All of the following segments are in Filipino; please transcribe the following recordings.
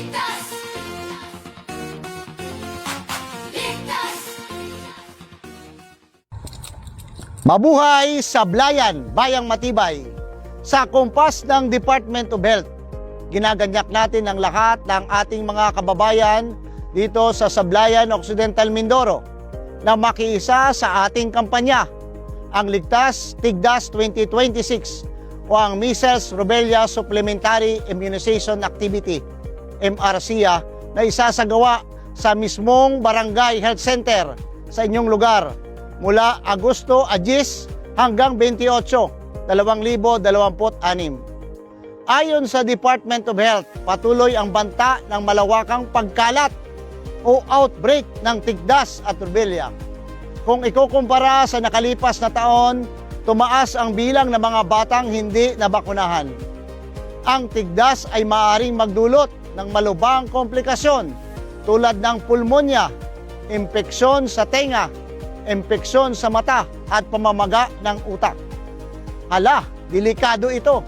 Ligtas! Ligtas! Mabuhay Sablayan, Bayang Matibay. Sa kumpas ng Department of Health, ginaganyak natin ang lahat ng ating mga kababayan dito sa Sablayan, Occidental Mindoro na makiisa sa ating kampanya, ang Ligtas Tigdas 2026 o ang Measles Rubella Supplementary Immunization Activity, MRCA, na isasagawa sa mismong Barangay Health Center sa inyong lugar mula Agosto 10 hanggang 28, 2026. Ayon sa Department of Health, patuloy ang banta ng malawakang pagkalat o outbreak ng tigdas at rubella. Kung ikukumpara sa nakalipas na taon, tumaas ang bilang ng mga batang hindi nabakunahan. Ang tigdas ay maaaring magdulot ng malubhang komplikasyon tulad ng pulmonya, impeksyon sa tenga, impeksyon sa mata at pamamaga ng utak. Hala, delikado ito.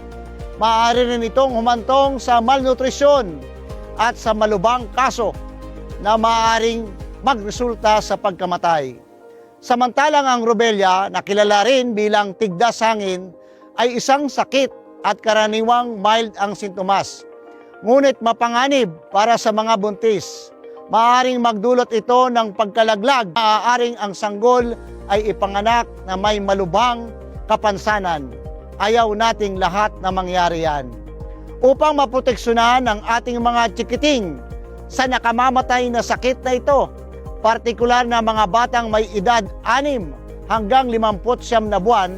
Maaari rin itong humantong sa malnutrisyon at sa malubhang kaso na maaaring magresulta sa pagkamatay. Samantalang ang rubella, na kilala rin bilang tigdas hangin, ay isang sakit at karaniwang mild ang sintomas. Ngunit mapanganib para sa mga buntis. Maaaring magdulot ito ng pagkalaglag. Maaaring ang sanggol ay ipanganak na may malubhang kapansanan. Ayaw nating lahat na mangyari yan. Upang maproteksyonan ang ating mga tsikiting sa nakamamatay na sakit na ito, partikular na mga batang may edad 6 hanggang 59 na buwan,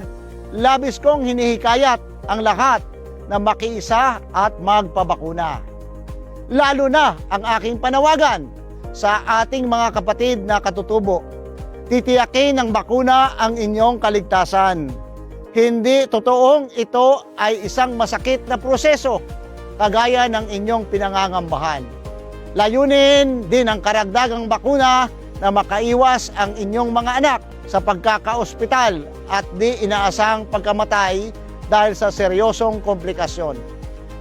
labis kong hinihikayat ang lahat na makiisa at magpabakuna. Lalo na ang aking panawagan sa ating mga kapatid na katutubo. Titiyakin ng bakuna ang inyong kaligtasan. Hindi totoong ito ay isang masakit na proseso kagaya ng inyong pinangangambahan. Layunin din ang karagdagang bakuna na makaiwas ang inyong mga anak sa pagkakaospital at di inaasang pagkamatay dahil sa seryosong komplikasyon.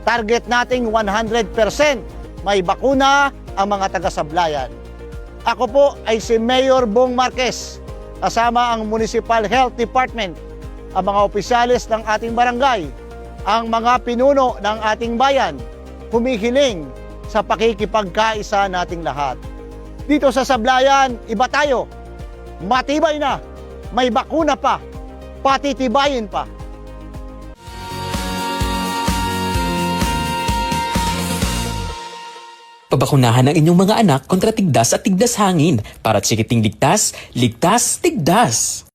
Target nating 100% may bakuna ang mga taga-Sablayan. Ako po ay si Mayor Bong Marquez, kasama ang Municipal Health Department, ang mga opisyalis ng ating barangay, ang mga pinuno ng ating bayan, humihiling sa pakikipagkaisa nating lahat. Dito sa Sablayan, iba tayo. Matibay na, may bakuna pa, patitibayin pa. Pabakunahan ang inyong mga anak kontra tigdas at tigdas hangin para tsikiting ligtas, ligtas, tigdas.